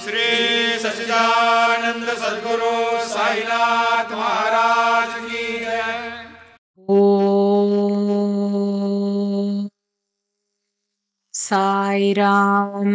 श्री सच्चिदानंद सद्गुरु साईनाथ महाराज की जय। ஓம் சாய்ராம்.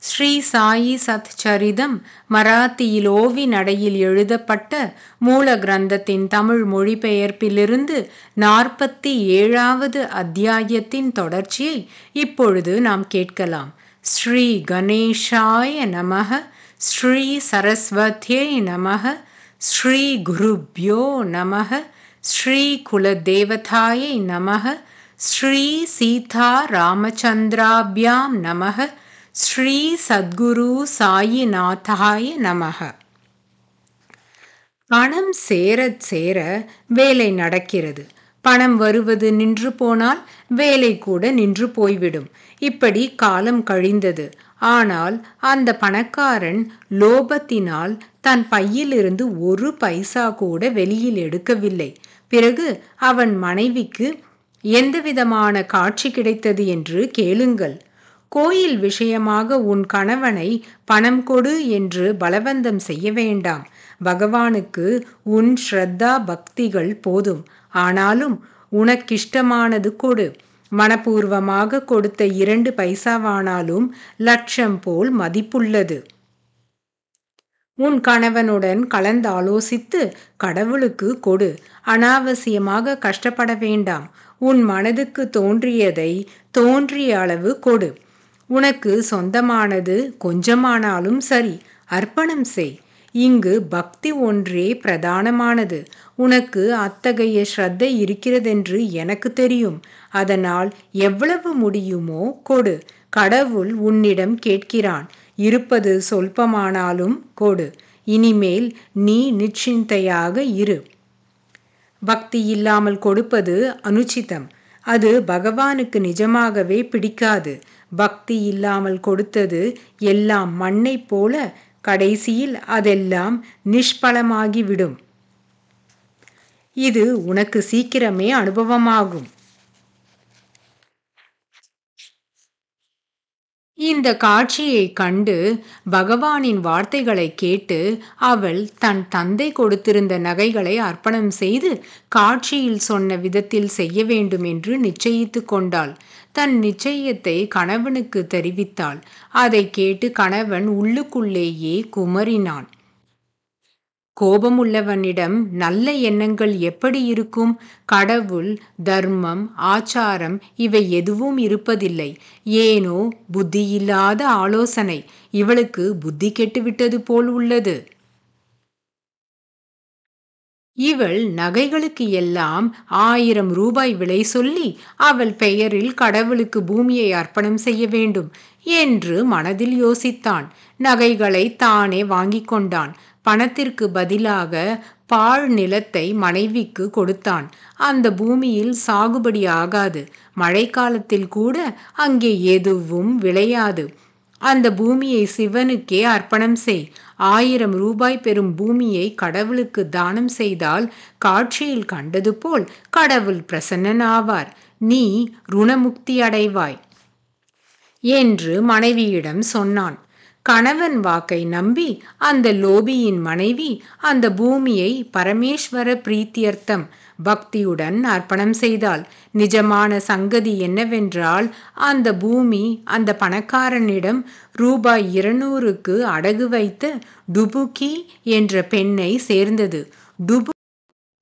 ஸ்ரீ சாயி சத்சரிதம் மராத்தியில் ஓவி நடையில் எழுதப்பட்ட மூல கிரந்தத்தின் தமிழ் மொழிபெயர்ப்பிலிருந்து 47வது அத்தியாயத்தின் தொடர்ச்சியை இப்பொழுது நாம் கேட்கலாம். ஸ்ரீ கணேஷாய நமஹ, ஸ்ரீ சரஸ்வத்யை நமஹ, ஸ்ரீ குருப்யோ நமஹ, ஸ்ரீ குலதேவதாயை நமஹ, ஸ்ரீ சீதா ராமச்சந்திராபியாம் நமஹ, ஸ்ரீ சத்குரு சாயிநாதாய நமஹ. பணம் சேரச் சேர வேலை நடக்கிறது. பணம் வருவது நின்று போனால் வேலை கூட நின்று போய்விடும். இப்படி காலம் கழிந்தது. ஆனால் அந்த பணக்காரன் லோபத்தினால் தன் பையிலிருந்து ஒரு பைசா கூட வெளியில் எடுக்கவில்லை. பிறகு அவன் மனைவிக்கு எந்தவிதமான காட்சி கிடைத்தது என்று கேளுங்கள். கோயில் விஷயமாக உன் கணவனை பணம் கொடு என்று பலவந்தம் செய்ய வேண்டாம். பகவானுக்கு உன் ஸ்ரத்தா பக்திகள் போதும். ஆனாலும் உனக்கிஷ்டமானது கொடு. மனப்பூர்வமாக கொடுத்த 2 பைசாவானாலும் லட்சம் போல் மதிப்புள்ளது. உன் கணவனுடன் கலந்தாலோசித்து கடவுளுக்கு கொடு. அனாவசியமாக கஷ்டப்பட வேண்டாம். உன் மனதுக்கு தோன்றியதை தோன்றிய அளவு கொடு. உனக்கு சொந்தமானது கொஞ்சமானாலும் சரி, அர்ப்பணம் செய். இங்கு பக்தி ஒன்றே பிரதானமானது. உனக்கு அத்தகைய ஸ்ரத்தை இருக்கிறதென்று எனக்கு தெரியும். அதனால் எவ்வளவு முடியுமோ கொடு. கடவுள் உன்னிடம் கேட்கிறான். இருப்பது சொல்பமானாலும் கொடு. இனிமேல் நீ நிச்சிந்தையாக இரு. பக்தி இல்லாமல் கொடுப்பது அனுச்சிதம். அது பகவானுக்கு நிஜமாகவே பிடிக்காது. பக்தி இல்லாமல் கொடுத்தது எல்லாம் மண்ணை போல கடைசியில் அதெல்லாம் நிஷ்பலமாகிவிடும். இது உனக்கு சீக்கிரமே அனுபவமாகும். இந்த காட்சியை கண்டு பகவானின் வார்த்தைகளை கேட்டு அவள் தன் தந்தை கொடுத்திருந்த நகைகளை அர்ப்பணம் செய்து காட்சியில் சொன்ன விதத்தில் செய்ய வேண்டும் என்று நிச்சயித்து கொண்டாள். தன் நிச்சயத்தை கணவனுக்கு தெரிவித்தாள். அதை கேட்டு கணவன் உள்ளுக்குள்ளேயே குமரினான். கோபமுள்ளவனிடம் நல்ல எண்ணங்கள் எப்படி இருக்கும்? கடவுள், தர்மம், ஆச்சாரம் இவை எதுவும் இருப்பதில்லை. ஏனோ புத்தியில்லாத ஆலோசனை. இவளுக்கு புத்தி கெட்டுவிட்டது போல் உள்ளது. இவள் நகைகளுக்கு எல்லாம் 1000 ரூபாய் விலை சொல்லி அவள் பெயரில் கடவுளுக்கு பூமியை அர்ப்பணம் செய்ய வேண்டும் என்று மனதில் யோசித்தான். நகைகளை தானே வாங்கி கொண்டான். பணத்திற்கு பதிலாக பாழ் நிலத்தை மனைவிக்கு கொடுத்தான். அந்த பூமியில் சாகுபடி ஆகாது. மழைக்காலத்தில் கூட அங்கே எதுவும் விளையாது. அந்த பூமியை சிவனுக்கே அர்ப்பணம் செய். 1000 ரூபாய் பெறும் பூமியை கடவுளுக்கு தானம் செய்தால் காட்சியில் கண்டது போல் கடவுள் பிரசன்னனாவார். நீ ருணமுக்தி அடைவாய் என்று மனைவியிடம் சொன்னான். கணவன் வாக்கை நம்பி அந்த லோபியின் மனைவி அந்த பூமியை பரமேஸ்வர பிரீத்தியர்த்தம் பக்தியுடன் அர்ப்பணம் செய்தாள். நிஜமான சங்கதி என்னவென்றால் அந்த பூமி அந்த பணக்காரனிடம் ரூபாய் 200க்கு அடகு வைத்த டுபுகி என்ற பெண்ணை சேர்ந்தது. டுபு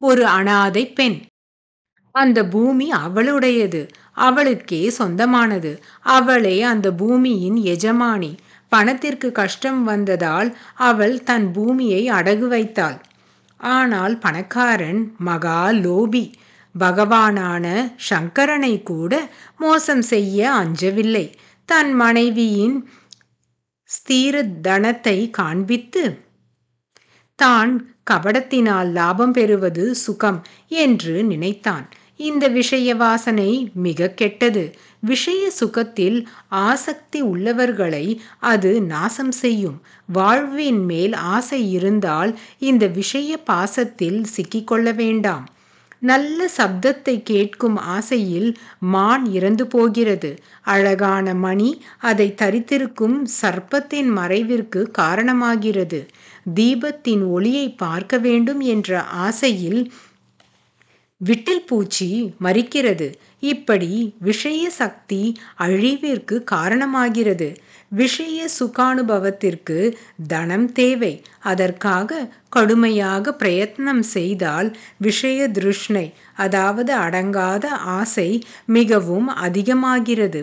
ஒரு அனாதை பெண். அந்த பூமி அவளுடையது. அவளுக்கே சொந்தமானது. அவளே அந்த பூமியின் எஜமானி. பணத்திற்கு கஷ்டம் வந்ததால் அவள் தன் பூமியை அடகு வைத்தாள். ஆனால் பணக்காரன் மகா லோபி. பகவானான சங்கரனை கூட மோசம் செய்ய அஞ்சவில்லை. தன் மனைவியின் ஸ்திர தனத்தை காண்பித்து தான் கபடத்தினால் லாபம் பெறுவது சுகம் என்று நினைத்தான். இந்த விஷய வாசனை மிக கெட்டது. விஷய சுகத்தில் ஆசக்தி உள்ளவர்களை அது நாசம் செய்யும். வாழ்வின் மேல் ஆசை இருந்தால் இந்த விஷய பாசத்தில் சிக்கிக்கொள்ள வேண்டாம். நல்ல சப்தத்தை கேட்கும் ஆசையில் மான் இறந்து போகிறது. அழகான மணி அதை தரித்திருக்கும் சர்ப்பத்தின் மறைவிற்கு காரணமாகிறது. தீபத்தின் ஒளியை பார்க்க வேண்டும் என்ற ஆசையில் விட்டில் பூச்சி மரிக்கிறது. இப்படி விஷய சக்தி அழிவிற்கு காரணமாகிறது. விஷய சுகானுபவத்திற்கு தனம் தேவை. அதற்காக கடுமையாக பிரயத்னம் செய்தால் விஷய திருஷ்ணை, அதாவது அடங்காத ஆசை மிகவும் அதிகமாகிறது.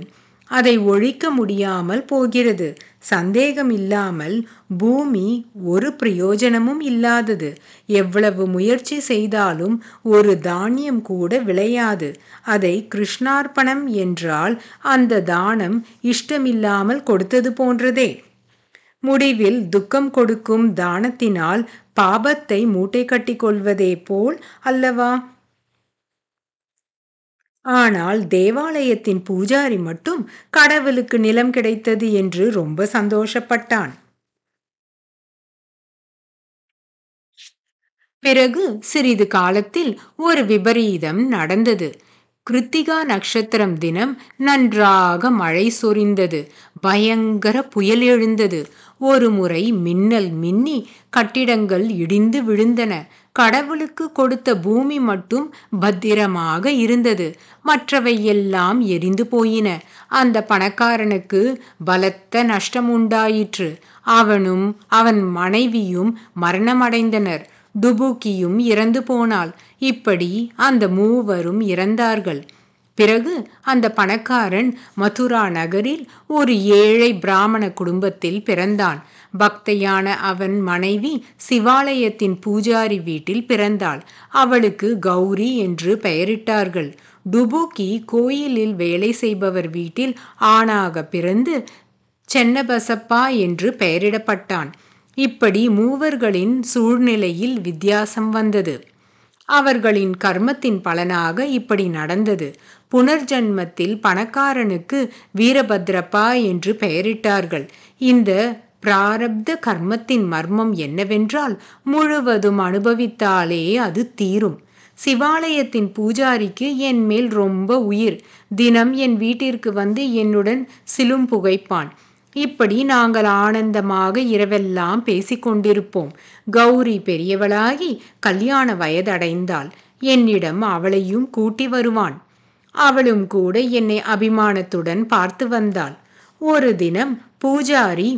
அதை ஒழிக்க முடியாமல் போகிறது. சந்தேகம் இல்லாமல் பூமி ஒரு பிரயோஜனமும் இல்லாதது. எவ்வளவு முயற்சி செய்தாலும் ஒரு தானியம் கூட விளையாது. அதை கிருஷ்ணார்ப்பணம் என்றால் அந்த தானம் இஷ்டமில்லாமல் கொடுத்தது போன்றதே. முடிவில் துக்கம் கொடுக்கும் தானத்தினால் பாபத்தை மூட்டை கட்டி கொள்வதே போல் அல்லவா? ஆனால் தேவாலயத்தின் பூஜாரி மட்டும் கடவுளுக்கு நிலம் கிடைத்தது என்று ரொம்ப சந்தோஷப்பட்டான். பிறகு சிறிது காலத்தில் ஒரு விபரீதம் நடந்தது. கிருத்திகா நட்சத்திரம் தினம் நன்றாக மழை சொரிந்தது. பயங்கர புயல் எழுந்தது. ஒரு முறை மின்னல் மின்னி கட்டிடங்கள் இடிந்து விழுந்தன. கடவுளுக்கு கொடுத்த பூமி மட்டும் பத்திரமாக இருந்தது. மற்றவை எல்லாம் எரிந்து போயின. அந்த பணக்காரனுக்கு பலத்த நஷ்டம் உண்டாயிற்று. அவனும் அவன் மனைவியும் மரணமடைந்தனர். டுபுக்கியும் இறந்து போனாள். இப்படி அந்த மூவரும் இறந்தார்கள். பிறகு அந்த பணக்காரன் மதுரா நகரில் ஒரு ஏழை பிராமண குடும்பத்தில் பிறந்தான். பக்தையான அவன் மனைவி சிவாலயத்தின் பூஜாரி வீட்டில் பிறந்தாள். அவளுக்கு கௌரி என்று பெயரிட்டார்கள். டுபுக்கி கோயிலில் வேலை செய்பவர் வீட்டில் ஆணாக பிறந்து சென்னபசப்பா என்று பெயரிடப்பட்டான். இப்படி மூவர்களின் சூழ்நிலையில் வித்தியாசம் வந்தது. அவர்களின் கர்மத்தின் பலனாக இப்படி நடந்தது. புனர்ஜன்மத்தில் பணக்காரனுக்கு வீரபத்ரப்பா என்று பெயரிட்டார்கள். இந்த பிராரப்த கர்மத்தின் மர்மம் என்னவென்றால், முழுவதும் அனுபவித்தாலே அது தீரும். சிவாலயத்தின் பூஜாரிக்கு என் மேல் ரொம்ப உயிர். தினம் என் வீட்டிற்கு வந்து என்னுடன் சிலும் புகைப்பான். இப்படி நாங்கள் ஆனந்தமாக இரவெல்லாம் பேசிக்கொண்டிருப்போம். கௌரி பெரியவளாகி கல்யாண வயதடைந்தாள். என்னிடம் அவளையும் கூட்டி வருவான். அவளும் கூட என்னை அபிமானத்துடன் பார்த்து வந்தாள். ஒரு தினம் பூஜாரி,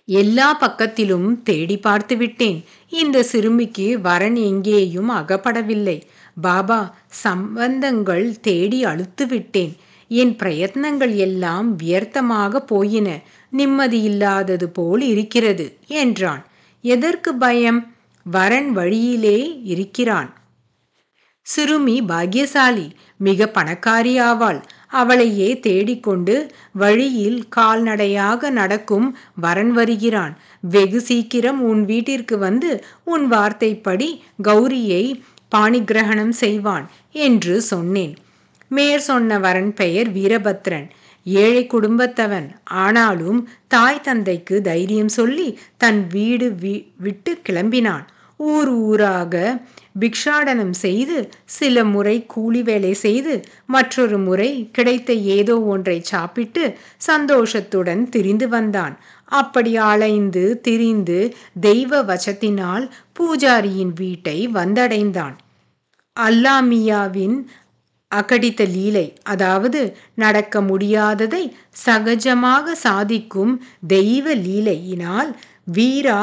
எல்லா பக்கத்திலும் தேடி பார்த்து விட்டேன். இந்த சிறுமிக்கு வரன் எங்கேயும் அகப்படவில்லை. பாபா, சம்பந்தங்கள் தேடி அழுத்து விட்டேன். என் பிரயத்னங்கள் எல்லாம் வியர்த்தமாக போயின. நிம்மதியில்லாதது போல் இருக்கிறது என்றான். எதற்கு பயம்? வரன் வழியிலே இருக்கிறான். சிறுமி பாக்கியசாலி, மிக பணக்காரி ஆவாள். அவளையே தேடிக்கொண்டு வழியில் கால்நடையாக நடக்கும் வரன் வருகிறான். வெகு சீக்கிரம் உன் வீட்டிற்கு வந்து உன் வார்த்தைப்படி கௌரியை பாணிகிரகணம் செய்வான் என்று சொன்னேன். மேற் சொன்ன வரன் பெயர் வீரபத்ரன். ஏழை குடும்பத்தவன். ஆனாலும் தாய் தந்தைக்கு தைரியம் சொல்லி தன் வீடு விட்டு கிளம்பினான். ஊர் ஊராக பிக்ஷாடனம் செய்து, சில முறை கூலி வேலை செய்து, மற்றொரு முறை கிடைத்த ஏதோ ஒன்றை சாப்பிட்டு சந்தோஷத்துடன் திரிந்து வந்தான். அப்படி அலைந்து திரிந்து தெய்வ வசத்தினால் பூஜாரியின் வீட்டை வந்தடைந்தான். அல்லாமியாவின் அகடித்த லீலை, அதாவது நடக்க முடியாததை சகஜமாக சாதிக்கும் தெய்வ லீலையினால் வீரா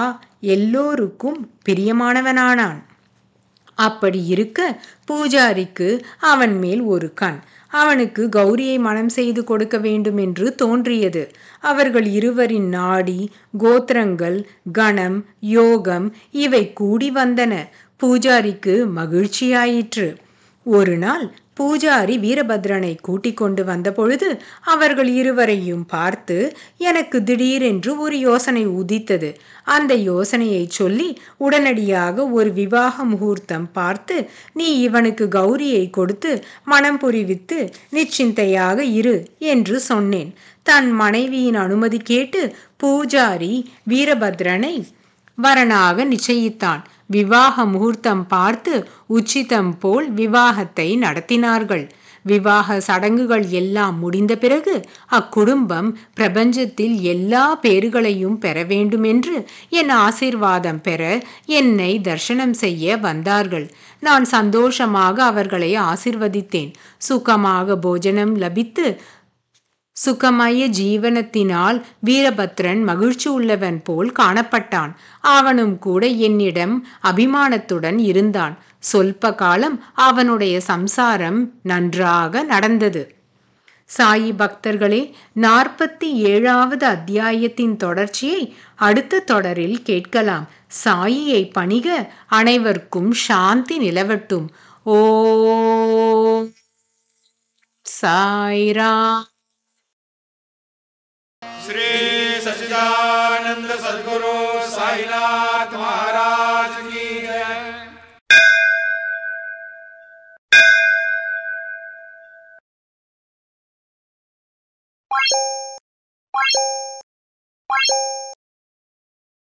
எல்லோருக்கும் பிரியமானவனானான். அப்படி இருக்க பூஜாரிக்கு அவன் மேல் ஒரு கண். அவனுக்கு கௌரியை மனம் செய்து கொடுக்க வேண்டும் என்று தோன்றியது. அவர்கள் இருவரின் நாடி, கோத்திரங்கள், கணம், யோகம் இவை கூடி வந்தன. பூஜாரிக்கு மகிழ்ச்சியாயிற்று. ஒரு நாள் பூஜாரி வீரபத்ரனை கூட்டிக் கொண்டு வந்த பொழுது அவர்கள் இருவரையும் பார்த்து, எனக்கு திடீரென்று ஒரு யோசனை உதித்தது. அந்த யோசனையை சொல்லி உடனடியாக ஒரு விவாக முகூர்த்தம் பார்த்து, நீ இவனுக்கு கௌரியை கொடுத்து மனம் புரிவித்து நிச்சிந்தையாக இரு என்று சொன்னேன். தன் மனைவியின் அனுமதி கேட்டு பூஜாரி வீரபத்ரனை வரனாக நிச்சயித்தான். விவாக முகூர்த்தம் பார்த்து உச்சிதம் போல் விவாகத்தை நடத்தினார்கள். விவாக சடங்குகள் எல்லாம் முடிந்த பிறகு அக்குடும்பம் பிரபஞ்சத்தில் எல்லா பேறுகளையும் பெற வேண்டுமென்று என் ஆசீர்வாதம் பெற என்னை தரிசனம் செய்ய வந்தார்கள். நான் சந்தோஷமாக அவர்களை ஆசீர்வதித்தேன். சுகமாக போஜனம் லபித்து சுகமய ஜீவனத்தினால் வீரபத்ரன் மகிழ்ச்சி உள்ளவன் போல் காணப்பட்டான். அவனும் கூட என்னிடம் அபிமானத்துடன் இருந்தான். சொல்ப காலம் அவனுடைய சம்சாரம் நன்றாக நடந்தது. சாயி பக்தர்களே, 47வது அத்தியாயத்தின் தொடர்ச்சியை அடுத்த தொடரில் கேட்கலாம். சாயியை பணிக. அனைவருக்கும் சாந்தி நிலவட்டும். ஓம் சாய்ராம். श्री सच्चिदानंद सद्गुरु साईनाथ महाराज की जय।